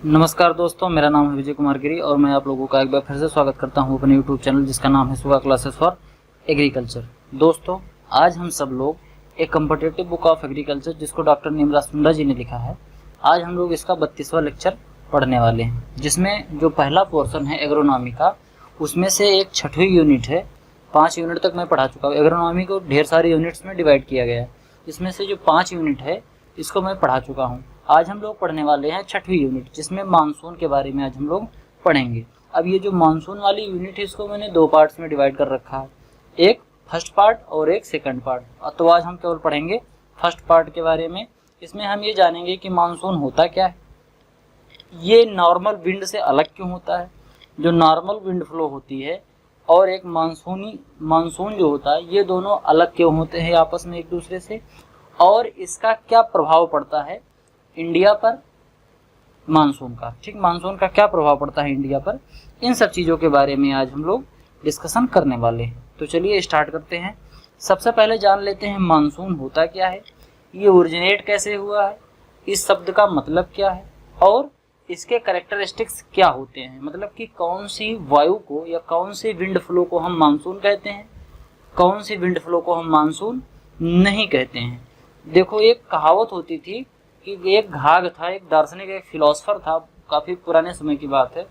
नमस्कार दोस्तों, मेरा नाम है विजय कुमार गिरी और मैं आप लोगों का एक बार फिर से स्वागत करता हूं अपने यूट्यूब चैनल जिसका नाम है सुगा क्लासेस फॉर एग्रीकल्चर। दोस्तों, आज हम सब लोग एक कॉम्पिटिटिव बुक ऑफ एग्रीकल्चर जिसको डॉक्टर नीमराज सुंडा जी ने लिखा है, आज हम लोग इसका 32वां लेक्चर पढ़ने वाले हैं, जिसमें जो पहला पोर्शन है एग्रोनॉमी का, उसमें से एक 6वीं यूनिट है। 5 यूनिट तक मैं पढ़ा चुका हूँ। एग्रोनॉमी को ढेर सारी यूनिट्स में डिवाइड किया गया है, इसमें से जो 5 यूनिट है इसको मैं पढ़ा चुका हूँ। आज हम लोग पढ़ने वाले हैं 6वीं यूनिट, जिसमें मानसून के बारे में आज हम लोग पढ़ेंगे। अब ये जो मानसून वाली यूनिट है इसको मैंने 2 पार्ट्स में डिवाइड कर रखा है, एक फर्स्ट पार्ट और एक सेकंड पार्ट। तो आज हम केवल पढ़ेंगे फर्स्ट पार्ट के बारे में। इसमें हम ये जानेंगे कि मानसून होता क्या है, ये नॉर्मल विंड से अलग क्यों होता है, जो नॉर्मल विंड फ्लो होती है और एक मानसून जो होता है, ये दोनों अलग क्यों होते हैं आपस में एक दूसरे से, और इसका क्या प्रभाव पड़ता है इंडिया पर मानसून का। ठीक, मानसून का क्या प्रभाव पड़ता है इंडिया पर, इन सब चीज़ों के बारे में आज हम लोग डिस्कशन करने वाले हैं। तो चलिए स्टार्ट करते हैं। सबसे पहले जान लेते हैं मानसून होता क्या है, ये ओरिजिनेट कैसे हुआ है, इस शब्द का मतलब क्या है और इसके कैरेक्टरिस्टिक्स क्या होते हैं। मतलब कि कौन सी वायु को या कौन सी विंड फ्लो को हम मानसून कहते हैं, कौन सी विंड फ्लो को हम मानसून नहीं कहते हैं। देखो, एक कहावत होती थी कि एक घाघ था, एक दार्शनिक, एक फिलोसफर था, काफ़ी पुराने समय की बात है।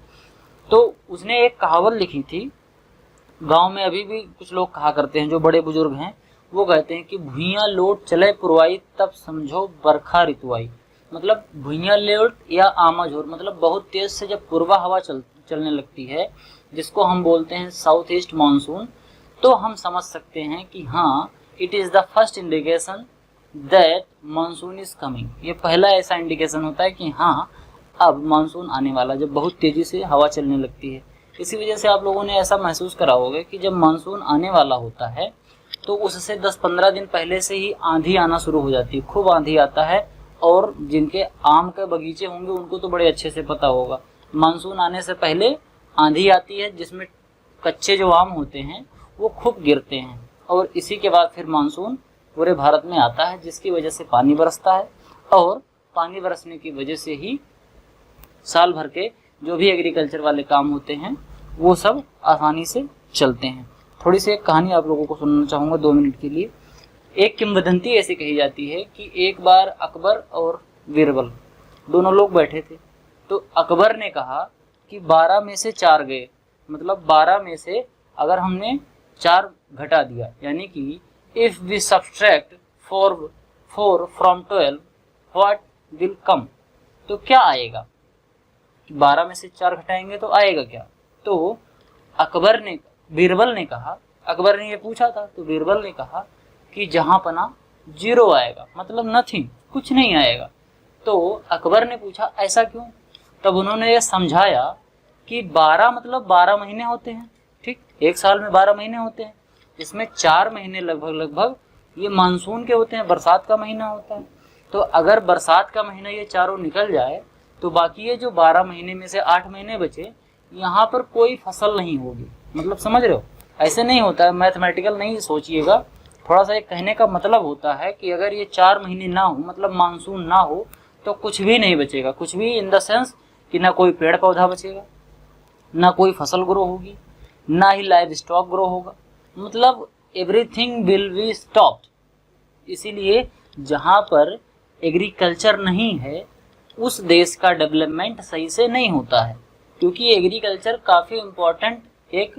तो उसने एक कहावत लिखी थी, गांव में अभी भी कुछ लोग कहा करते हैं, जो बड़े बुजुर्ग हैं, वो कहते हैं कि भुइयाँ लोट चले पुरवाई तब समझो बरखा ऋतु आई। मतलब भुइयाँ लोट या आमाझोर, मतलब बहुत तेज से जब पूर्वा हवा चलने लगती है, जिसको हम बोलते हैं साउथ ईस्ट मानसून, तो हम समझ सकते हैं कि हाँ, it is the first indication that monsoon is coming. ये पहला ऐसा इंडिकेशन होता है कि हाँ, अब मानसून आने वाला, जब बहुत तेज़ी से हवा चलने लगती है। इसी वजह से आप लोगों ने ऐसा महसूस करा होगा कि जब मानसून आने वाला होता है तो उससे 10-15 दिन पहले से ही आंधी आना शुरू हो जाती है, खूब आंधी आता है। और जिनके आम के बगीचे होंगे उनको तो बड़े अच्छे से पता होगा, मानसून आने से पहले आंधी आती है जिसमें कच्चे जो आम होते हैं वो खूब गिरते हैं, और इसी के बाद फिर मानसून पूरे भारत में आता है, जिसकी वजह से पानी बरसता है, और पानी बरसने की वजह से ही साल भर के जो भी एग्रीकल्चर वाले काम होते हैं वो सब आसानी से चलते हैं। थोड़ी सी एक कहानी आप लोगों को सुनना चाहूँगा 2 मिनट के लिए। एक किंवदंती ऐसी कही जाती है कि एक बार अकबर और बीरबल दोनों लोग बैठे थे। तो अकबर ने कहा कि 12 में से 4 गए, मतलब 12 में से अगर हमने 4 घटा दिया, यानी कि if we subtract 4 from 12 what will come, तो क्या आएगा। 12 में से 4 घटाएंगे तो आएगा क्या। तो बीरबल ने कहा, अकबर ने ये पूछा था, तो बीरबल ने कहा कि जहां पना 0 आएगा, मतलब नथिंग, कुछ नहीं आएगा। तो अकबर ने पूछा ऐसा क्यों। तब उन्होंने ये समझाया कि 12 मतलब 12 महीने होते हैं। ठीक, एक साल में 12 महीने होते हैं, इसमें 4 महीने लगभग ये मानसून के होते हैं, बरसात का महीना होता है। तो अगर बरसात का महीना ये चारों निकल जाए तो बाकी ये जो 12 महीने में से 8 महीने बचे, यहाँ पर कोई फसल नहीं होगी। मतलब समझ रहे हो, ऐसे नहीं होता है, मैथमेटिकल नहीं सोचिएगा। थोड़ा सा एक कहने का मतलब होता है कि अगर ये 4 महीने ना हो, मतलब मानसून ना हो, तो कुछ भी नहीं बचेगा। कुछ भी इन द सेंस कि ना कोई पेड़ पौधा बचेगा, ना कोई फसल ग्रो होगी, ना ही लाइव स्टॉक ग्रो होगा, मतलब एवरीथिंग विल बी स्टॉप्ड। इसीलिए जहाँ पर एग्रीकल्चर नहीं है उस देश का डेवलपमेंट सही से नहीं होता है, क्योंकि एग्रीकल्चर काफ़ी इम्पोर्टेंट एक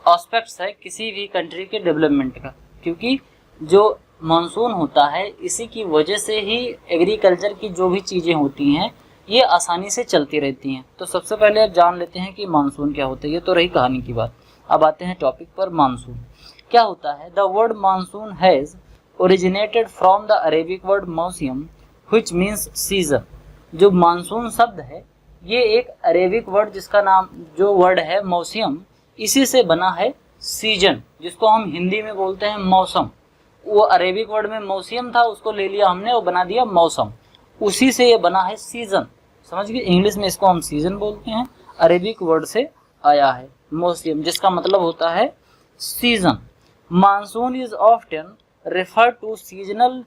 एस्पेक्ट्स है किसी भी कंट्री के डेवलपमेंट का। क्योंकि जो मानसून होता है, इसी की वजह से ही एग्रीकल्चर की जो भी चीज़ें होती हैं ये आसानी से चलती रहती हैं। तो सबसे पहले आप जान लेते हैं कि मानसून क्या होता है। ये तो रही कहानी की बात। अब आते हैं टॉपिक पर। मानसून क्या होता है। The word monsoon has originated from the Arabic word मौसम व्हिच मीन्स सीजन। जो मानसून शब्द है ये एक अरेबिक वर्ड, जिसका नाम जो वर्ड है मौसम, इसी से बना है सीजन, जिसको हम हिंदी में बोलते हैं मौसम। वो अरेबिक वर्ड में मौसम था, उसको ले लिया हमने और बना दिया मौसम, उसी से ये बना है सीजन। समझ गए, इंग्लिश में इसको हम सीजन बोलते हैं, अरेबिक वर्ड से आया है मौसम, जिसका मतलब होता है season. Monsoon is often refer to seasonal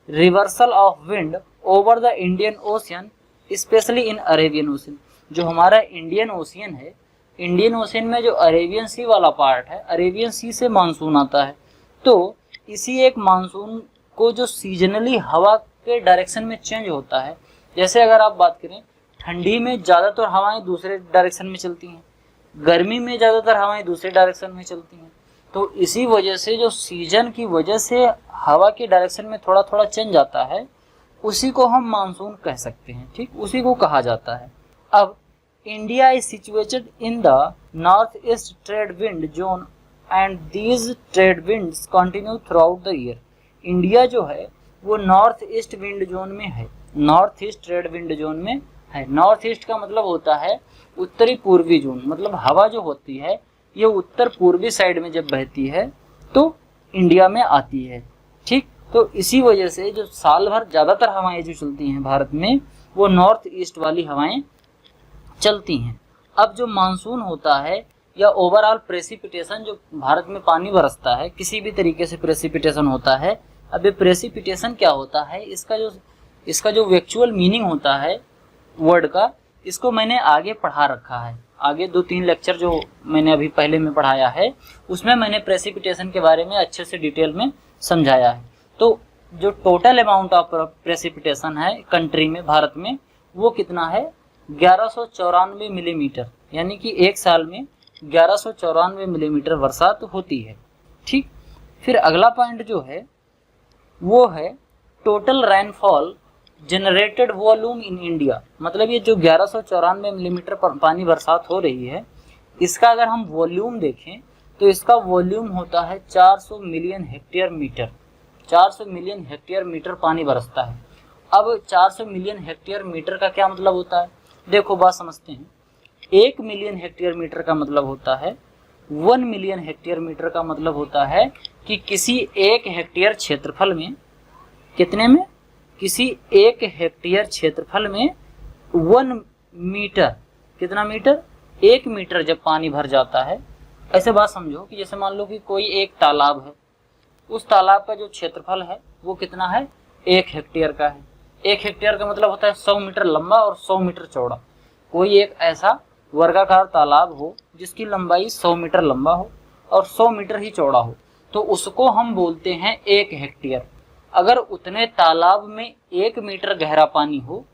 reversal of wind over the Indian ocean specially in Arabian ocean. जो हमारा इंडियन ओशियन है, इंडियन ओशियन में जो अरेबियन सी वाला पार्ट है, अरेबियन सी से मानसून आता है। तो इसी एक मानसून को जो सीजनली हवा के डायरेक्शन में चेंज होता है, जैसे अगर आप बात करें, ठंडी में ज़्यादातर हवाएं दूसरे डायरेक्शन में चलती हैं, गर्मी में ज़्यादातर हवाएं दूसरे डायरेक्शन में चलती हैं। तो इसी वजह से जो सीजन की वजह से हवा के डायरेक्शन में थोड़ा थोड़ा चेंज आता है, उसी को हम मानसून कह सकते हैं। ठीक, उसी को कहा जाता है। अब India is situated in the north east trade wind zone and these trade winds continue through out the year. India जो है वो नॉर्थ ईस्ट विंड जोन में है, north east trade wind zone में है। नॉर्थ ईस्ट का मतलब होता है उत्तरी पूर्वी जोन, मतलब हवा जो होती है ये उत्तर पूर्वी साइड में जब बहती है तो इंडिया में आती है। ठीक, तो इसी वजह से जो साल भर ज़्यादातर हवाएं जो चलती हैं भारत में, वो नॉर्थ ईस्ट वाली हवाएं चलती हैं। अब जो मानसून होता है या ओवरऑल प्रेसिपिटेशन, जो भारत में पानी बरसता है, किसी भी तरीके से प्रेसिपिटेशन होता है। अब ये प्रेसिपिटेशन क्या होता है, इसका जो एक्चुअल मीनिंग होता है वर्ड का, इसको मैंने आगे पढ़ा रखा है। आगे 2-3 लेक्चर जो मैंने अभी पहले में पढ़ाया है, उसमें मैंने प्रेसिपिटेशन के बारे में अच्छे से डिटेल में समझाया है। तो जो टोटल अमाउंट ऑफ प्रेसिपिटेशन है कंट्री में, भारत में, वो कितना है, 1194 मिलीमीटर, यानी कि एक साल में 1194 मिलीमीटर बरसात होती है। ठीक, फिर अगला पॉइंट जो है वो है total rainfall generated volume in India. मतलब ये जो 1194 मिलीमीटर पर पानी बरसात हो रही है, इसका अगर हम वॉल्यूम देखें तो इसका वॉल्यूम होता है 400 million hectare metre. 400 million hectare metre पानी बरसता है। अब 400 मिलियन हेक्टेयर मीटर का क्या मतलब होता है, देखो बात समझते हैं। 1 मिलियन हेक्टेयर मीटर का मतलब होता है, 1 मिलियन हेक्टेयर मीटर का मतलब होता है कि किसी एक हेक्टेयर क्षेत्रफल में, कितने में, किसी एक हेक्टेयर क्षेत्रफल में 1 मीटर, कितना मीटर, 1 मीटर जब पानी भर जाता है। ऐसे बात समझो कि जैसे मान लो कि कोई एक तालाब है, उस तालाब का जो क्षेत्रफल है वो कितना है, 1 हेक्टेयर का है। 1 हेक्टेयर का मतलब होता है 100 मीटर लंबा और 100 मीटर चौड़ा। कोई एक ऐसा वर्गाकार तालाब हो जिसकी लंबाई 100 मीटर लंबा हो और 100 मीटर ही चौड़ा हो, तो उसको हम बोलते हैं 1 हेक्टेयर। अगर उतने तालाब में 1 मीटर गहरा पानी हो,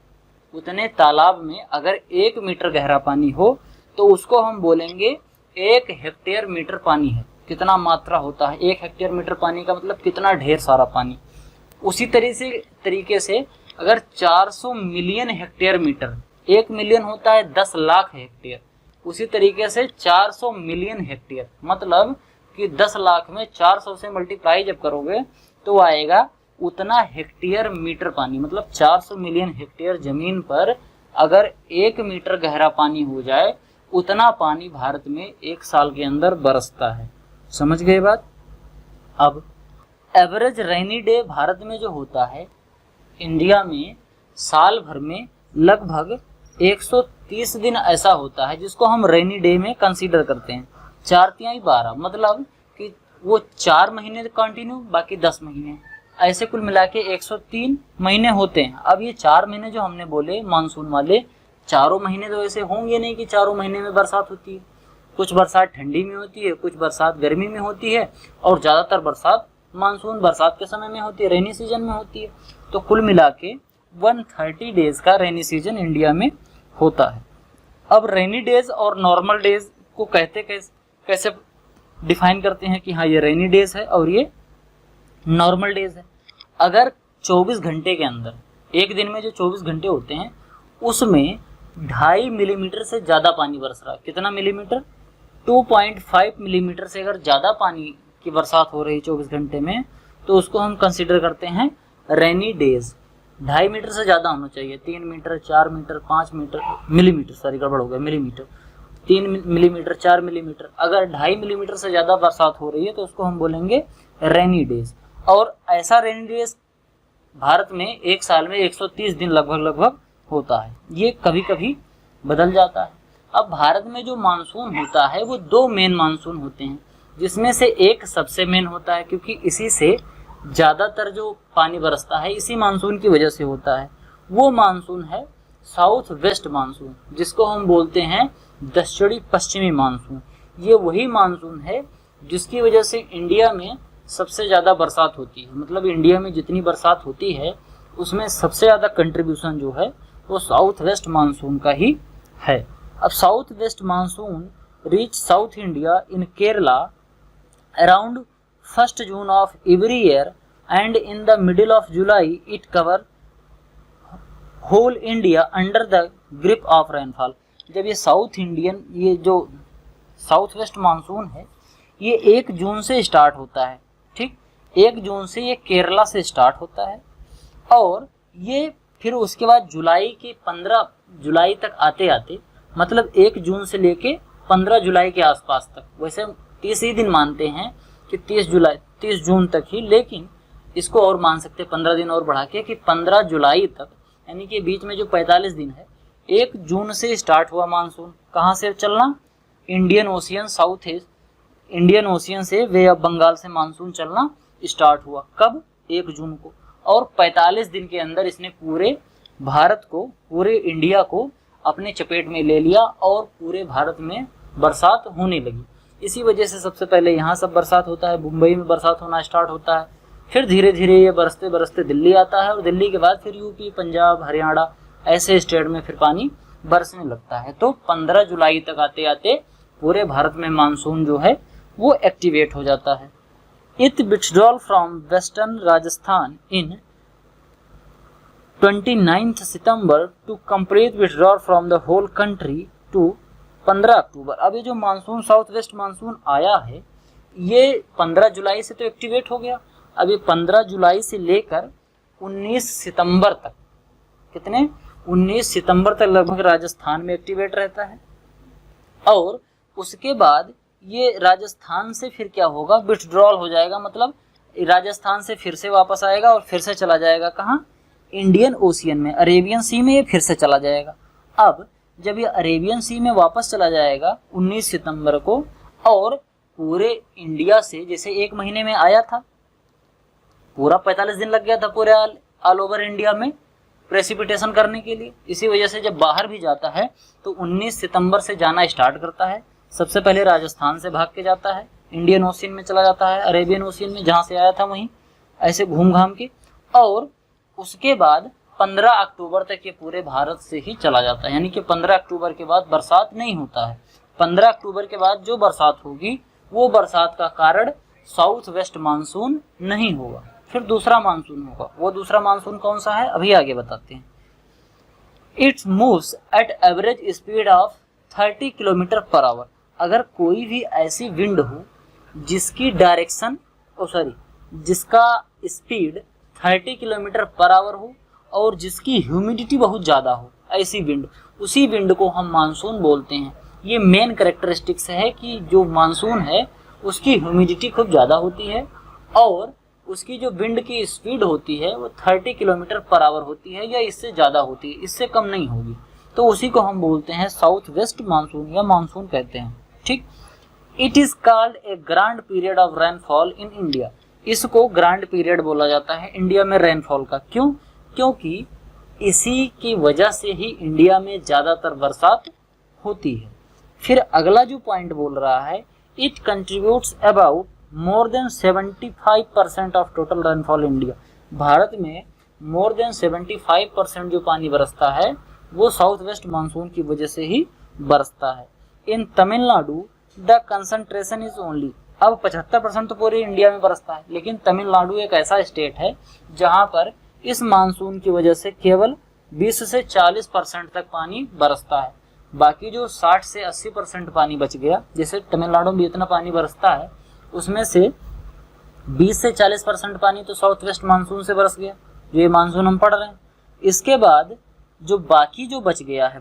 उतने तालाब में अगर 1 मीटर गहरा पानी हो, तो उसको हम बोलेंगे 1 हेक्टेयर मीटर पानी है। कितना मात्रा होता है 1 हेक्टेयर मीटर पानी का, मतलब कितना ढेर सारा पानी। उसी तरीके से अगर 400 मिलियन हेक्टेयर मीटर, 1 मिलियन होता है 10 लाख हेक्टेयर, उसी तरीके से 400 मिलियन हेक्टेयर मतलब कि 10 लाख में 400 से मल्टीप्लाई जब करोगे तो आएगा उतना हेक्टेयर मीटर पानी। मतलब 400 मिलियन हेक्टेयर जमीन पर अगर 1 मीटर गहरा पानी हो जाए, उतना पानी भारत में एक साल के अंदर बरसता है। समझ गए बात। अब एवरेज रेनी डे भारत में जो होता है, इंडिया में साल भर में लगभग 130 दिन ऐसा होता है जिसको हम रेनी डे में कंसीडर करते हैं। 4×3=12, मतलब कि वो 4 महीने कंटिन्यू, बाकी 10 महीने, ऐसे कुल मिला के 103 महीने होते हैं। अब ये 4 महीने जो हमने बोले मानसून वाले, चारों महीने तो ऐसे होंगे नहीं कि चारों महीने में बरसात होती है। कुछ बरसात ठंडी में होती है, कुछ बरसात गर्मी में होती है, और ज़्यादातर बरसात मानसून बरसात के समय में होती है, रेनी सीजन में होती है। तो कुल मिला के 130 डेज का रेनी सीजन इंडिया में होता है। अब रेनी डेज और नॉर्मल डेज को कैसे डिफाइन करते हैं कि हाँ ये रेनी डेज है और ये नॉर्मल डेज है। अगर 24 घंटे के अंदर, एक दिन में जो 24 घंटे होते हैं उसमें 2.5 मिलीमीटर से ज़्यादा पानी बरस रहा है, कितना मिलीमीटर, 2.5 मिलीमीटर से अगर ज़्यादा पानी की बरसात हो रही है 24 घंटे में, तो उसको हम कंसिडर करते हैं रेनी डेज। 2.5 मीटर से ज़्यादा होना चाहिए, 3 metre, 4 metre, 5 metre, millimetre, sorry गड़बड़ हो गया, मिलीमीटर, 3 मिलीमीटर, 4 मिलीमीटर। अगर 2.5 मिलीमीटर से ज़्यादा बरसात हो रही है तो उसको हम बोलेंगे रेनी डेज। और ऐसा रेनी डेज भारत में एक साल में 130 दिन लगभग होता है। ये कभी कभी बदल जाता है। अब भारत में जो मानसून होता है वो 2 मेन मानसून होते हैं, जिसमें से एक सबसे मेन होता है क्योंकि इसी से ज़्यादातर जो पानी बरसता है इसी मानसून की वजह से होता है। वो मानसून है साउथ वेस्ट मानसून, जिसको हम बोलते हैं दक्षिणी पश्चिमी मानसून। ये वही मानसून है जिसकी वजह से इंडिया में सबसे ज़्यादा बरसात होती है। मतलब इंडिया में जितनी बरसात होती है उसमें सबसे ज़्यादा कंट्रीब्यूशन जो है वो साउथ वेस्ट मानसून का ही है। अब south west monsoon reach South India in Kerala around 1 June of every year and in the middle of July it cover whole India under the grip of rainfall. जब ये जो साउथ वेस्ट मानसून है ये 1 जून से स्टार्ट होता है। ठीक, 1 जून से ये केरला से स्टार्ट होता है और ये फिर उसके बाद जुलाई के 15 जुलाई तक आते आते, मतलब 1 जून से लेके 15 जुलाई के आसपास तक, वैसे 30 ही दिन मानते हैं कि 30 जून तक ही, लेकिन इसको और मान सकते हैं 15 दिन और बढ़ा के कि 15 जुलाई तक, यानी कि बीच में जो 45 दिन है। 1 जून से स्टार्ट हुआ मानसून, कहाँ से चलना? इंडियन ओशियन से वे ऑफ बंगाल से मानसून चलना स्टार्ट हुआ। कब? 1 जून को। और 45 दिन के अंदर इसने पूरे भारत को, पूरे इंडिया को अपने चपेट में ले लिया और पूरे भारत में बरसात होने लगी। इसी वजह से सबसे पहले यहाँ सब बरसात होता है, मुंबई में बरसात होना स्टार्ट होता है, फिर धीरे धीरे ये बरसते बरसते दिल्ली आता है और दिल्ली के बाद फिर यूपी, पंजाब, हरियाणा ऐसे स्टेट में फिर पानी बरसने लगता है। तो 15 जुलाई तक आते आते पूरे भारत में मानसून जो है वो एक्टिवेट हो जाता है। It withdrawal from western Rajasthan in 29 September to complete withdrawal from the whole country to 15 October. अब ये जो मानसून साउथ वेस्ट मानसून आया है ये 15 जुलाई से तो एक्टिवेट हो गया। अब ये 15 जुलाई से लेकर 19 सितंबर तक, कितने? 19 सितंबर तक लगभग राजस्थान में एक्टिवेट रहता है। और उसके बाद ये राजस्थान से फिर क्या होगा? विथड्रॉल हो जाएगा, मतलब राजस्थान से फिर से वापस आएगा और फिर से चला जाएगा कहाँ? इंडियन ओशियन में, अरेबियन सी में ये फिर से चला जाएगा। अब जब ये अरेबियन सी में वापस चला जाएगा 19 सितंबर को, और पूरे इंडिया से, जैसे 1 महीने में आया था, पूरा 45 दिन लग गया था पूरे ऑल ओवर इंडिया में प्रेसिपिटेशन करने के लिए। इसी वजह से जब बाहर भी जाता है तो 19 सितंबर से जाना स्टार्ट करता है। सबसे पहले राजस्थान से भाग के जाता है, इंडियन ओशियन में चला जाता है, अरेबियन ओशियन में जहाँ से आया था वहीं, ऐसे घूम घाम के, और उसके बाद 15 अक्टूबर तक ये पूरे भारत से ही चला जाता है। यानी कि 15 अक्टूबर के बाद बरसात नहीं होता है। 15 अक्टूबर के बाद जो बरसात होगी वो बरसात का कारण साउथ वेस्ट मानसून नहीं होगा, फिर दूसरा मानसून होगा। वो दूसरा मानसून कौन सा है अभी आगे बताते हैं। It's moves eight average speed of 30 kilometre per hour. अगर कोई भी ऐसी विंड हो जिसकी डायरेक्शन जिसका स्पीड 30 किलोमीटर पर आवर हो और जिसकी ह्यूमिडिटी बहुत ज़्यादा हो, ऐसी विंड, उसी विंड को हम मानसून बोलते हैं। ये मेन कैरेक्टरिस्टिक्स है कि जो मानसून है उसकी ह्यूमिडिटी खूब ज़्यादा होती है और उसकी जो विंड की स्पीड होती है वो 30 किलोमीटर पर आवर होती है या इससे ज़्यादा होती है, इससे कम नहीं होगी। तो उसी को हम बोलते हैं साउथ वेस्ट मानसून या मानसून कहते हैं। ठीक, it is called a grand period of rainfall in India. इसको ग्रांड पीरियड बोला जाता है इंडिया में रेनफॉल का। क्यों? क्योंकि इसी की वजह से ही इंडिया में ज़्यादातर बरसात होती है। फिर अगला जो पॉइंट बोल रहा है, it contributes about more than 75% of total rainfall India. Bharat में मोर देन 75% जो पानी बरसता है वो साउथ वेस्ट मानसून की वजह से ही बरसता है। In Tamil Nadu the concentration is only, अब 75% तो पूरे इंडिया में बरसता है, लेकिन तमिलनाडु एक ऐसा स्टेट है जहां पर इस मानसून की वजह से केवल 20 से 40% तक पानी बरसता है। बाकी जो 60 से 80% पानी बच गया, जैसे तमिलनाडु में इतना पानी बरसता है उसमें से 20 से 40% पानी तो साउथ वेस्ट मानसून से बरस गया, जो ये मानसून हम पढ़ रहे हैं। इसके बाद जो बाकी जो बच गया है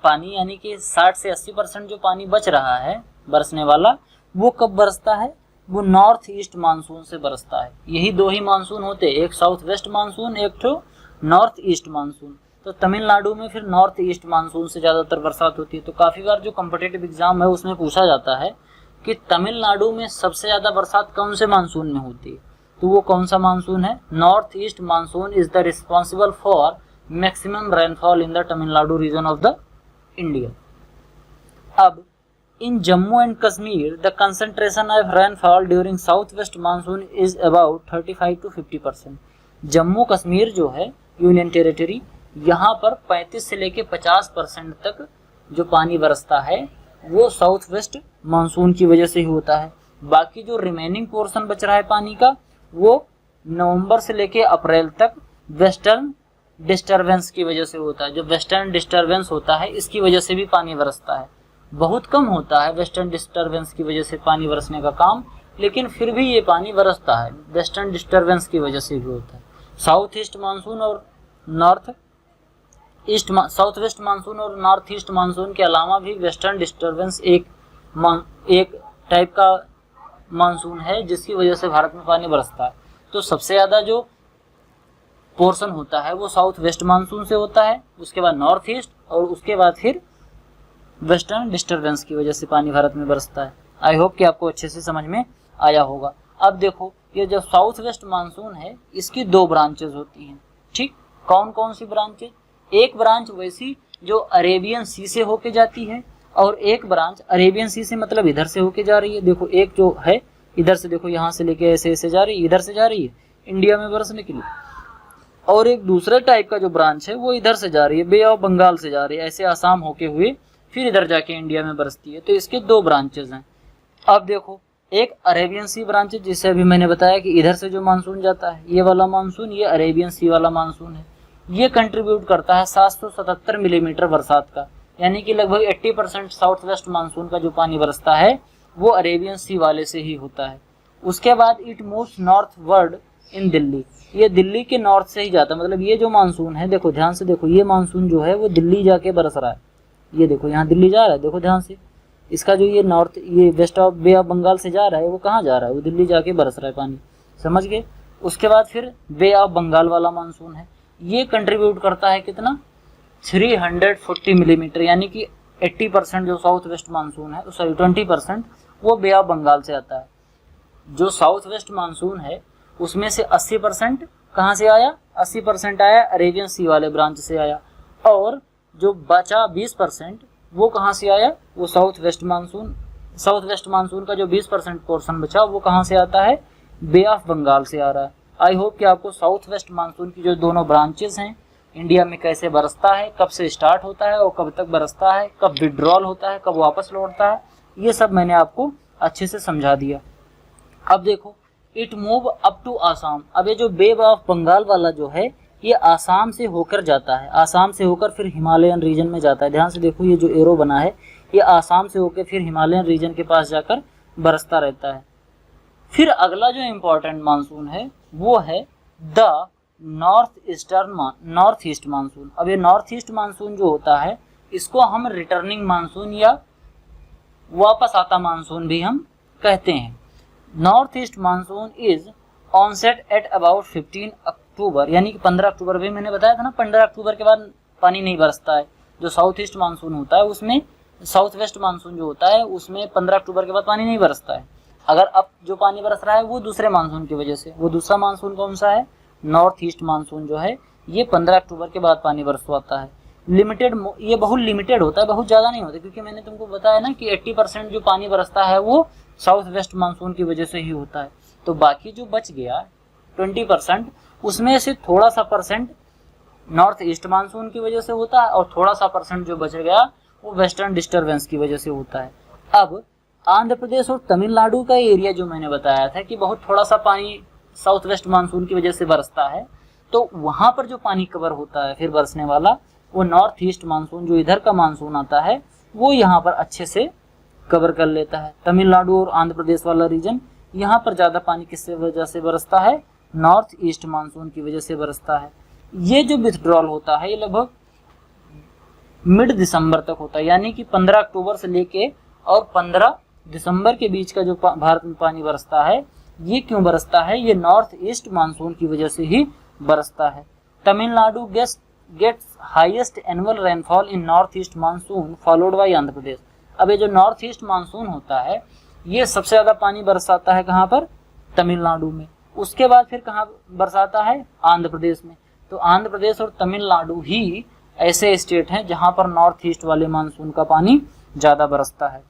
पानी, यानी कि 60 से 80% जो पानी बच रहा है बरसने वाला, वो कब बरसता है? वो नॉर्थ ईस्ट मानसून से बरसता है। यही 2 ही मानसून होते, एक साउथ वेस्ट मानसून, एक तो नॉर्थ ईस्ट मानसून। तो तमिलनाडु में फिर नॉर्थ ईस्ट मानसून से ज़्यादातर बरसात होती है। तो काफ़ी बार जो कॉम्पिटिटिव एग्जाम है उसमें पूछा जाता है कि तमिलनाडु में सबसे ज़्यादा बरसात कौन से मानसून में होती है, तो वो कौन सा मानसून है? North east monsoon is the responsible for maximum rainfall in the Tamil Nadu region of the India. अब in Jammu and Kashmir the concentration of rainfall during south west monsoon is about 35 to 50%। Jammu Kashmir जो है यूनियन टेरिटरी, यहाँ पर 35 से लेके 50% तक जो पानी बरसता है वो साउथ वेस्ट मानसून की वजह से ही होता है। बाकी जो रिमेनिंग पोर्शन बच रहा है पानी का वो नवंबर से लेके अप्रैल तक वेस्टर्न डिस्टरबेंस की वजह से होता है। जो वेस्टर्न डिस्टरबेंस होता है इसकी वजह से भी पानी बरसता है। बहुत कम होता है वेस्टर्न डिस्टरबेंस की वजह से पानी बरसने का काम, लेकिन फिर भी ये पानी बरसता है, वेस्टर्न डिस्टरबेंस की वजह से भी होता है। साउथ ईस्ट मानसून और north east south west monsoon और नॉर्थ ईस्ट मानसून के अलावा भी वेस्टर्न डिस्टरबेंस एक टाइप का मानसून है जिसकी वजह से भारत में पानी बरसता है। तो सबसे ज़्यादा जो पोर्शन होता है वो साउथ वेस्ट मानसून से होता है, उसके बाद नॉर्थ ईस्ट और उसके बाद फिर वेस्टर्न डिस्टरबेंस की वजह से पानी भारत में बरसता है। आई होप कि आपको अच्छे से समझ में आया होगा। अब देखो ये जो साउथ वेस्ट मानसून है इसकी 2 ब्रांचेज होती हैं, ठीक। कौन कौन सी ब्रांचेज? एक ब्रांच वैसी जो अरेबियन सी से होके जाती है और एक ब्रांच अरेबियन सी से मतलब इधर से होके जा रही है। देखो एक जो है इधर से, देखो यहाँ से लेके ऐसे ऐसे जा रही है, इधर से जा रही है इंडिया में बरसने के लिए, और एक दूसरे टाइप का जो ब्रांच है वो इधर से जा रही है, बे ऑफ बंगाल से जा रही है, ऐसे आसाम होके हुए फिर इधर जाके इंडिया में बरसती है। तो इसके 2 ब्रांचेज हैं। अब देखो एक अरेबियन सी ब्रांच है, जिससे अभी मैंने बताया कि इधर से जो मानसून जाता है ये वाला मानसून, ये अरेबियन सी वाला मानसून है। ये कंट्रीब्यूट करता है 777 मिलीमीटर बरसात का, यानी कि लगभग 80% साउथ वेस्ट मानसून का जो पानी बरसता है वो अरेबियन सी वाले से ही होता है। उसके बाद it moves north word in Delhi, ये दिल्ली के नॉर्थ से ही जाता है। मतलब ये जो मानसून है, देखो ध्यान से देखो, ये मानसून जो है वो दिल्ली जाके बरस रहा है। ये देखो यहाँ दिल्ली जा रहा है, देखो ध्यान से। इसका जो ये नॉर्थ, ये west of bay of Bengal से जा रहा है वो कहाँ जा रहा है? वो दिल्ली जाके बरस रहा है पानी, समझ गए। उसके बाद फिर बे ऑफ बंगाल वाला मानसून है, ये कंट्रीब्यूट करता है कितना? 340 मिलीमीटर, यानी कि 80% जो साउथ वेस्ट मानसून है, सॉरी 20% वो बे ऑफ बंगाल से आता है। जो साउथ वेस्ट मानसून है उसमें से 80% कहाँ से आया? 80% आया अरेबियन सी वाले ब्रांच से आया, और जो बचा 20% वो कहाँ से आया? वो साउथ वेस्ट मानसून का जो 20% पोर्शन बचा वो कहाँ से आता है? बे ऑफ बंगाल से आ रहा है। आई होप कि आपको साउथ वेस्ट मानसून की जो दोनों ब्रांचेस हैं, इंडिया में कैसे बरसता है, कब से स्टार्ट होता है और कब तक बरसता है, कब विड्रॉल होता है, कब वापस लौटता है, ये सब मैंने आपको अच्छे से समझा दिया। अब देखो it move up to Assam. अब ये जो बे ऑफ बंगाल वाला जो है ये आसाम से होकर जाता है, आसाम से होकर फिर हिमालयन रीजन में जाता है। ध्यान से देखो ये जो एरो बना है ये आसाम से होकर फिर हिमालयन रीजन के पास जाकर बरसता रहता है। फिर अगला जो इम्पोर्टेंट मानसून है वो है द नॉर्थ ईस्ट मानसून। अब ये नॉर्थ ईस्ट मानसून जो होता है इसको हम रिटर्निंग मानसून या वापस आता मानसून भी हम कहते हैं। North east monsoon is onset at about 15 October, यानी कि 15 अक्टूबर भी मैंने बताया था ना, 15 अक्टूबर के बाद पानी नहीं बरसता है। जो साउथ ईस्ट मानसून होता है उसमें, साउथ वेस्ट मानसून जो होता है उसमें 15 अक्टूबर के बाद पानी नहीं बरसता है। अगर अब जो पानी बरस रहा है वो दूसरे मानसून की वजह से, वो दूसरा मानसून कौन सा है? नॉर्थ ईस्ट मानसून जो है ये 15 अक्टूबर के बाद पानी बरसवाता है। लिमिटेड, ये बहुत लिमिटेड होता है, बहुत ज़्यादा नहीं होता, क्योंकि मैंने तुमको बताया ना कि 80% जो पानी बरसता है वो साउथ वेस्ट मानसून की वजह से ही होता है। तो बाकी जो बच गया 20%, उसमें से थोड़ा सा परसेंट नॉर्थ ईस्ट मानसून की वजह से होता है और थोड़ा सा परसेंट जो बच गया वो वेस्टर्न डिस्टरबेंस की वजह से होता है। अब आंध्र प्रदेश और तमिलनाडु का एरिया जो मैंने बताया था कि बहुत थोड़ा सा पानी साउथ वेस्ट मानसून की वजह से बरसता है, तो वहाँ पर जो पानी कवर होता है फिर बरसने वाला, वो नॉर्थ ईस्ट मानसून जो इधर का मानसून आता है वो यहाँ पर अच्छे से कवर कर लेता है। तमिलनाडु और आंध्र प्रदेश वाला रीजन, यहाँ पर ज़्यादा पानी किससे वजह से बरसता है? नॉर्थ ईस्ट मानसून की वजह से बरसता है। ये जो विथड्रॉल होता है ये लगभग मिड दिसंबर तक होता है, यानी कि 15 अक्टूबर से लेके और 15 दिसंबर के बीच का जो भारत में पानी बरसता है, ये क्यों बरसता है? ये नॉर्थ ईस्ट मानसून की वजह से ही बरसता है। Tamil Nadu gets highest annual rainfall in north east monsoon followed by Andhra Pradesh. अब ये जो नॉर्थ ईस्ट मानसून होता है ये सबसे ज़्यादा पानी बरसाता है कहाँ पर? तमिलनाडु में। उसके बाद फिर कहाँ बरसाता है? आंध्र प्रदेश में। तो आंध्र प्रदेश और तमिलनाडु ही ऐसे स्टेट हैं जहां पर नॉर्थ ईस्ट वाले मानसून का पानी ज़्यादा बरसता है।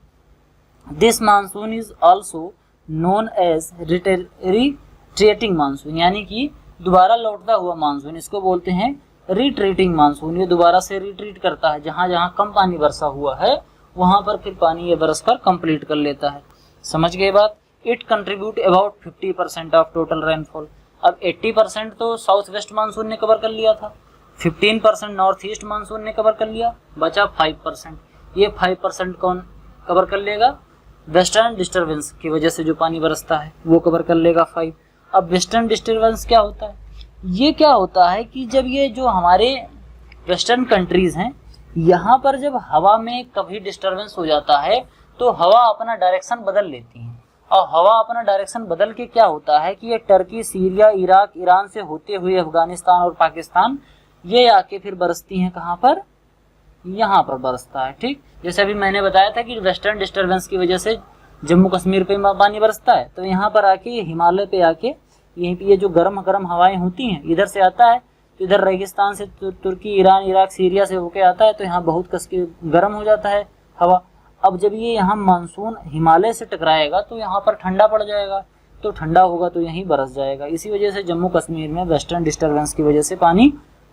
This monsoon is also known as retreating monsoon, यानी कि दोबारा लौटता हुआ मानसून, इसको बोलते हैं रिट्रीटिंग मानसून। ये दोबारा से रिट्रीट करता है, जहां जहां कम पानी बरसा हुआ है वहां पर फिर पानी ये बरस कर कंप्लीट कर लेता है। समझ गए बात। It contribute about 50% of total rainfall. अब 80% तो साउथ वेस्ट मानसून ने कवर कर लिया था, 15% नॉर्थ ईस्ट मानसून ने कवर कर लिया, बचा 5%। ये 5% कौन कवर कर लेगा? वेस्टर्न डिस्टर्बेंस की वजह से जो पानी बरसता है वो कवर कर लेगा 5। अब वेस्टर्न डिस्टर्बेंस क्या होता है? ये क्या होता है कि जब ये जो हमारे वेस्टर्न कंट्रीज हैं, यहाँ पर जब हवा में कभी डिस्टर्बेंस हो जाता है तो हवा अपना डायरेक्शन बदल लेती है, और हवा अपना डायरेक्शन बदल के क्या होता है कि ये टर्की, सीरिया, इराक, ईरान से होते हुए अफगानिस्तान और पाकिस्तान ये आके फिर बरसती हैं। कहाँ पर? यहाँ पर बरसता है। ठीक, जैसे अभी मैंने बताया था कि वेस्टर्न डिस्टर्बेंस की वजह से जम्मू कश्मीर पे पानी बरसता है, तो यहाँ पर आके ये हिमालय पे आके यहीं पे ये जो गर्म गर्म हवाएं होती हैं इधर से आता है, तो इधर रेगिस्तान से तुर्की, ईरान, इराक, सीरिया से होके आता है, तो यहाँ बहुत कस के गर्म हो जाता है हवा। अब जब ये यहाँ मानसून हिमालय से टकराएगा तो यहाँ पर ठंडा पड़ जाएगा, तो ठंडा होगा तो यहीं बरस जाएगा। इसी वजह से जम्मू कश्मीर में वेस्टर्न डिस्टर्बेंस की वजह से पानी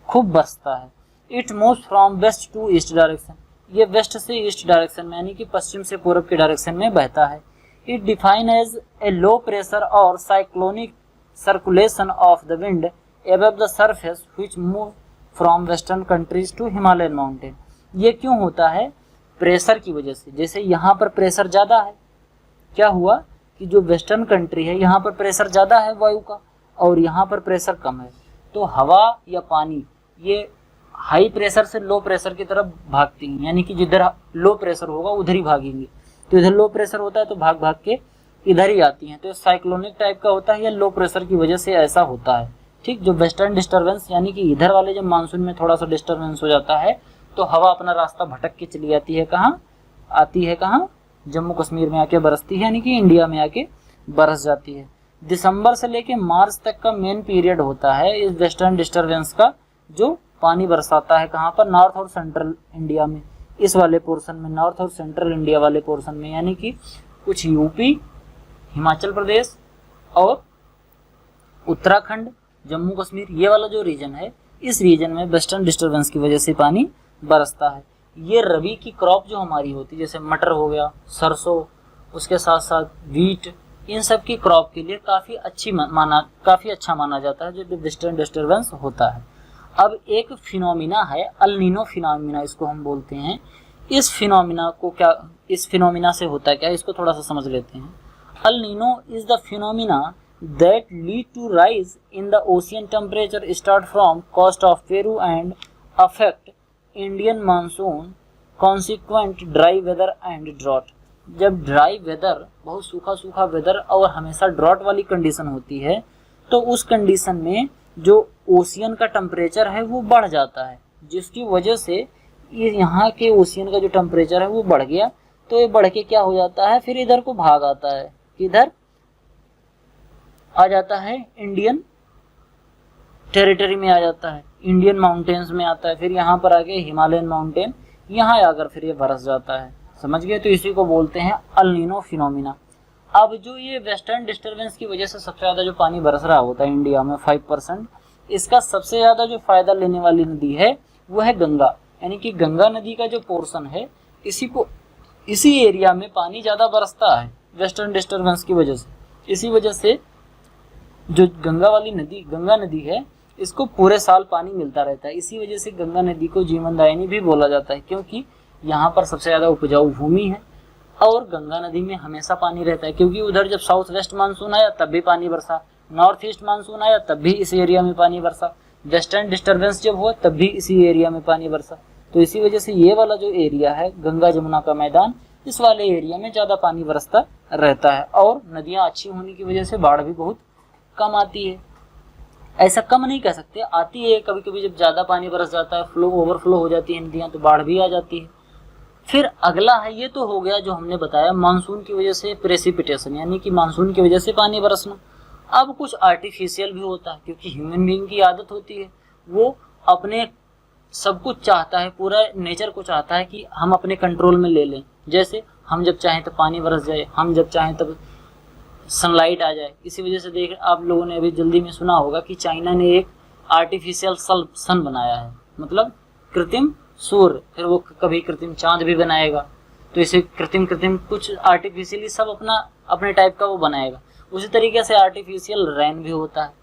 खूब बरसता है। It moves from west to east direction. ये वेस्ट से ईस्ट डायरेक्शन में यानी कि पश्चिम से पूर्व के डायरेक्शन में बहता है। It define as a low pressure और cyclonic circulation of the wind above the surface which move from western countries to Himalayan mountain. ये क्यों होता है? प्रेशर की वजह से। जैसे यहाँ पर प्रेशर ज़्यादा है, क्या हुआ कि जो वेस्टर्न कंट्री है यहाँ पर प्रेशर ज़्यादा है वायु का और यहाँ पर प्रेशर कम है, तो हवा या पानी ये हाई प्रेशर से लो प्रेशर की तरफ भागती हैं, यानी कि जिधर लो प्रेशर होगा उधर ही भागेंगे। तो इधर लो प्रेशर होता है तो भाग भाग के इधर ही आती हैं। तो साइक्लोनिक टाइप का होता है या लो प्रेशर की वजह से ऐसा होता है। ठीक, जो वेस्टर्न डिस्टर्बेंस यानी कि इधर वाले जब मानसून में थोड़ा सा डिस्टर्बेंस हो जाता है तो हवा अपना रास्ता भटक के चली जाती है। कहाँ आती है? कहाँ? जम्मू कश्मीर में आके बरसती है, यानी कि इंडिया में आके बरस जाती है। दिसंबर से लेके मार्च तक का मेन पीरियड होता है इस वेस्टर्न डिस्टर्बेंस का, जो पानी बरसाता है। कहाँ पर? नॉर्थ और सेंट्रल इंडिया में, इस वाले पोर्शन में, नॉर्थ और सेंट्रल इंडिया वाले पोर्शन में, यानी कि कुछ यूपी, हिमाचल प्रदेश और उत्तराखंड, जम्मू कश्मीर, ये वाला जो रीजन है, इस रीजन में वेस्टर्न डिस्टर्बेंस की वजह से पानी बरसता है। ये रबी की क्रॉप जो हमारी होती है, जैसे मटर हो गया, सरसों, उसके साथ साथ वीट, इन सब की क्रॉप के लिए काफ़ी अच्छा माना जाता है जो वेस्टर्न डिस्टर्बेंस होता है। अब एक फिनोमिना है अल नीनो फिनोमिना, इसको हम बोलते हैं। इस फिनोमिना को क्या, इस फिनोमिना से होता है क्या, इसको थोड़ा सा समझ लेते हैं। El Nino is the phenomena that lead to rise in the ocean temperature start from coast of Peru and affect Indian monsoon, consequent dry weather and drought। जब ड्राई वेदर, बहुत सूखा सूखा वेदर और हमेशा ड्रॉट वाली condition होती है, तो उस कंडीशन में जो ओशियन का टेम्परेचर है वो बढ़ जाता है, जिसकी वजह से यहाँ के ओशियन का जो टेम्परेचर है वो बढ़ गया। तो ये बढ़ के क्या हो जाता है, फिर इधर को भाग आता है, किधर आ जाता है? इंडियन टेरिटरी में आ जाता है, इंडियन माउंटेन्स में आता है, फिर यहाँ पर आके हिमालयन माउंटेन, यहाँ आकर फिर ये बरस जाता है। समझ गए? तो इसी को बोलते हैं अल नीनो फिनोमिना। अब जो ये वेस्टर्न डिस्टर्बेंस की वजह से सबसे ज़्यादा जो पानी बरस रहा होता है इंडिया में 5%, इसका सबसे ज़्यादा जो फ़ायदा लेने वाली नदी है वो है गंगा, यानी कि गंगा नदी का जो पोर्शन है इसी एरिया में पानी ज़्यादा बरसता है वेस्टर्न डिस्टर्बेंस की वजह से। इसी वजह से जो गंगा नदी है, इसको पूरे साल पानी मिलता रहता है। इसी वजह से गंगा नदी को जीवनदायिनी भी बोला जाता है, क्योंकि यहाँ पर सबसे ज़्यादा उपजाऊ भूमि है और गंगा नदी में हमेशा पानी रहता है। क्योंकि उधर जब साउथ वेस्ट मानसून आया तब भी पानी बरसा, नॉर्थ ईस्ट मानसून आया तब भी इस एरिया में पानी बरसा, वेस्टर्न डिस्टर्बेंस जब हुआ तब भी इसी एरिया में पानी बरसा। तो इसी वजह से ये वाला जो एरिया है गंगा जमुना का मैदान, इस वाले एरिया में ज़्यादा पानी बरसता रहता है। और नदियाँ अच्छी होने की वजह से बाढ़ भी बहुत कम आती है। ऐसा कम नहीं कह सकते, आती है कभी कभी, जब ज़्यादा पानी बरस जाता है, ओवरफ्लो हो जाती है नदियाँ, तो बाढ़ भी आ जाती है। फिर अगला है, ये तो हो गया जो हमने बताया मानसून की वजह से प्रेसिपिटेशन, यानी कि मानसून की वजह से पानी बरसना। अब कुछ आर्टिफिशियल भी होता है, क्योंकि ह्यूमन बीइंग की आदत होती है, वो अपने सब कुछ चाहता है, पूरा नेचर को चाहता है कि हम अपने कंट्रोल में ले लें। जैसे हम जब चाहें तब पानी बरस जाए, हम जब चाहें तब सनलाइट आ जाए। इसी वजह से देख आप लोगों ने अभी जल्दी में सुना होगा कि चाइना ने एक आर्टिफिशियल सन बनाया है, मतलब कृत्रिम सूर्य। फिर वो कभी कृत्रिम चांद भी बनाएगा। तो इसे कृत्रिम कुछ आर्टिफिशियली सब अपने टाइप का वो बनाएगा। उसी तरीके से आर्टिफिशियल रेन भी होता है,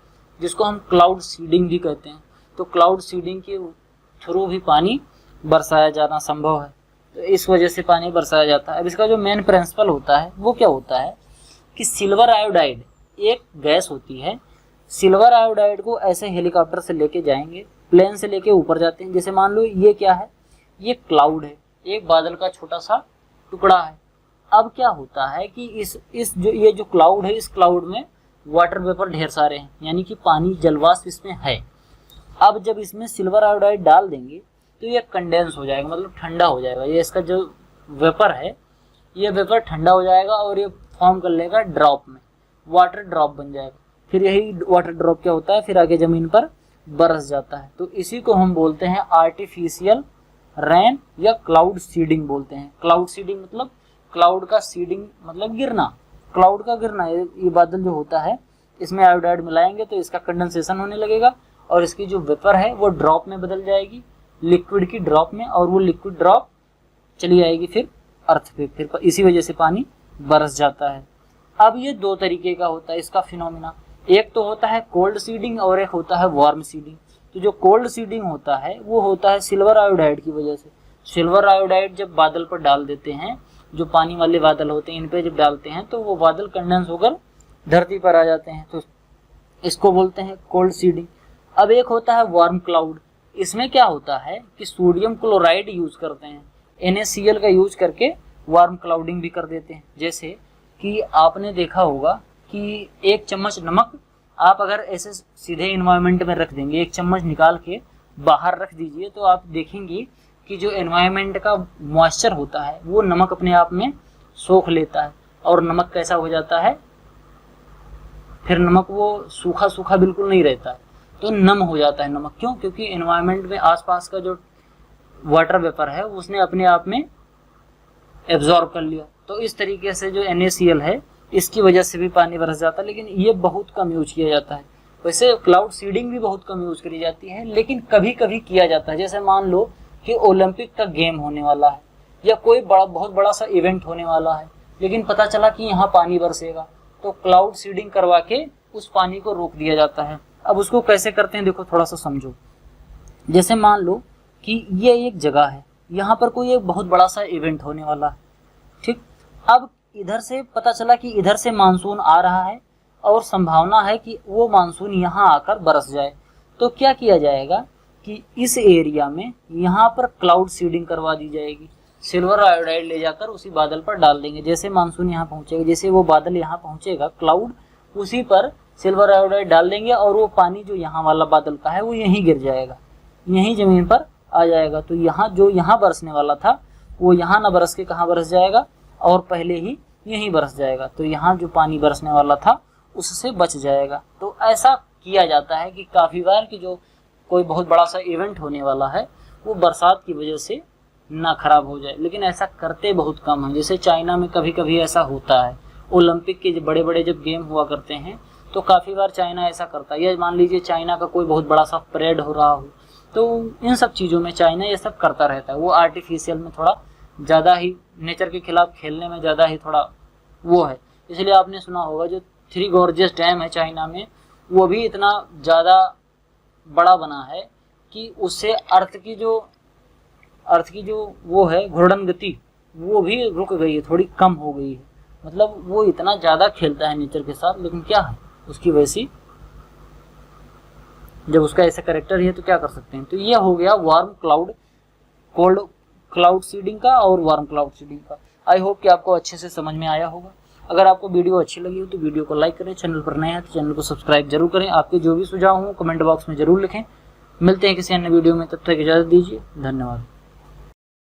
जिसको हम क्लाउड सीडिंग भी कहते हैं। तो क्लाउड सीडिंग के थ्रू भी पानी बरसाया जाना संभव है, तो इस वजह से पानी बरसाया जाता है। अब इसका जो मेन प्रिंसिपल होता है वो क्या होता है कि सिल्वर आयोडाइड एक गैस होती है। सिल्वर आयोडाइड को ऐसे हेलीकॉप्टर से लेके जाएंगे, प्लेन से लेके ऊपर जाते हैं। जैसे मान लो ये क्या है, ये क्लाउड है, एक बादल का छोटा सा टुकड़ा है। अब क्या होता है कि ये जो क्लाउड है, इस क्लाउड में वाटर वेपर ढेर सारे हैं, यानी कि पानी जलवाष्प इसमें है। अब जब इसमें सिल्वर आयोडाइड डाल देंगे तो ये कंडेंस हो जाएगा, मतलब ठंडा हो जाएगा। ये इसका जो वेपर है, ये वेपर ठंडा हो जाएगा और ये फॉर्म कर लेगा ड्रॉप में, वाटर ड्रॉप बन जाएगा। फिर यही वाटर ड्रॉप क्या होता है, फिर आगे जमीन पर बरस जाता है। तो इसी को हम बोलते हैं आर्टिफिशियल रेन या क्लाउड सीडिंग बोलते हैं। क्लाउड सीडिंग मतलब क्लाउड का सीडिंग मतलब गिरना, क्लाउड का गिरना। ये बादल जो होता है इसमें आयोडाइड मिलाएंगे तो इसका कंडेंसेशन होने लगेगा और इसकी जो वेपर है वो ड्रॉप में बदल जाएगी, लिक्विड की ड्रॉप में, और वो लिक्विड ड्रॉप चली आएगी फिर अर्थ पे। फिर इसी वजह से पानी बरस जाता है। अब ये दो तरीके का होता है इसका फिनोमिना, एक तो होता है कोल्ड सीडिंग और एक होता है वार्म सीडिंग। तो जो कोल्ड सीडिंग होता है वो होता है सिल्वर आयोडाइड की वजह से। सिल्वर आयोडाइड जब बादल पर डाल देते हैं, जो पानी वाले बादल होते हैं इन पे जब डालते हैं तो वो बादल कंडेंस होकर धरती पर आ जाते हैं, तो इसको बोलते हैं कोल्ड सीडिंग। अब एक होता है वार्म क्लाउड। इसमें क्या होता है कि सोडियम क्लोराइड यूज करते हैं, NaCl का यूज करके वार्म क्लाउडिंग भी कर देते हैं। जैसे कि आपने देखा होगा कि एक चम्मच नमक आप अगर ऐसे सीधे एनवायरनमेंट में रख देंगे, एक चम्मच निकाल के बाहर रख दीजिए, तो आप देखेंगे कि जो एनवायरनमेंट का मॉइस्चर होता है वो नमक अपने आप में सोख लेता है और नमक कैसा हो जाता है, फिर नमक वो सूखा सूखा बिल्कुल नहीं रहता है, तो नम हो जाता है नमक। क्यों? क्योंकि एनवायरनमेंट में आसपास का जो वाटर वेपर है उसने अपने आप में एब्जॉर्ब कर लिया। तो इस तरीके से जो NaCl है इसकी वजह से भी पानी बरस जाता है, लेकिन ये बहुत कम यूज किया जाता है। वैसे क्लाउड सीडिंग भी बहुत कम यूज करी जाती है, लेकिन कभी कभी किया जाता है। जैसे मान लो कि ओलंपिक का गेम होने वाला है या कोई बहुत बड़ा सा इवेंट होने वाला है, लेकिन पता चला कि यहाँ पानी बरसेगा, तो क्लाउड सीडिंग करवा के उस पानी को रोक दिया जाता है। अब उसको कैसे करते हैं देखो, थोड़ा सा समझो। जैसे मान लो कि ये एक जगह है, यहाँ पर कोई एक बहुत बड़ा सा इवेंट होने वाला है, ठीक। अब इधर से पता चला कि इधर से मानसून आ रहा है और संभावना है कि वो मानसून यहाँ आकर बरस जाए। तो क्या किया जाएगा कि इस एरिया में यहाँ पर क्लाउड सीडिंग करवा दी जाएगी। सिल्वर आयोडाइड ले जाकर उसी बादल पर डाल देंगे। जैसे मानसून यहाँ पहुँचेगा, जैसे वो बादल यहाँ पहुँचेगा, क्लाउड उसी पर सिल्वर आयोडाइड डाल देंगे और वो पानी जो यहाँ वाला बादल का है वो यहीं गिर जाएगा, यहीं जमीन पर आ जाएगा। तो यहाँ जो यहाँ बरसने वाला था वो यहाँ ना बरस के कहाँ बरस जाएगा, और पहले ही यहीं बरस जाएगा। तो यहाँ जो पानी बरसने वाला था उससे बच जाएगा। तो ऐसा किया जाता है कि काफ़ी बार कि जो कोई बहुत बड़ा सा इवेंट होने वाला है वो बरसात की वजह से ना खराब हो जाए, लेकिन ऐसा करते बहुत कम है। जैसे चाइना में कभी कभी ऐसा होता है, ओलंपिक के बड़े बड़े जब गेम हुआ करते हैं तो काफ़ी बार चाइना ऐसा करता है। या मान लीजिए चाइना का कोई बहुत बड़ा सा परेड हो रहा हो, तो इन सब चीज़ों में चाइना ये सब करता रहता है। वो आर्टिफिशियल में थोड़ा ज़्यादा ही नेचर के खिलाफ खेलने में ज़्यादा ही थोड़ा वो है। इसलिए आपने सुना होगा जो थ्री गॉर्जियस डैम है चाइना में, वो भी इतना ज़्यादा बड़ा बना है कि उससे अर्थ की जो वो है घूर्णन गति वो भी रुक गई है, थोड़ी कम हो गई है। मतलब वो इतना ज़्यादा खेलता है नेचर के साथ, लेकिन क्या है उसकी वैसी, जब उसका ऐसा करेक्टर ही है तो क्या कर सकते हैं। तो ये हो गया warm cloud, cold cloud seeding का और वार्म क्लाउड सीडिंग का। आई होप कि आपको अच्छे से समझ में आया होगा। अगर आपको वीडियो अच्छी लगी हो तो वीडियो को लाइक करें, चैनल पर नए हैं तो चैनल को सब्सक्राइब जरूर करें। आपके जो भी सुझाव हों कमेंट बॉक्स में जरूर लिखें। मिलते हैं किसी अन्य वीडियो में, तब तक इजाज़त दीजिए। धन्यवाद।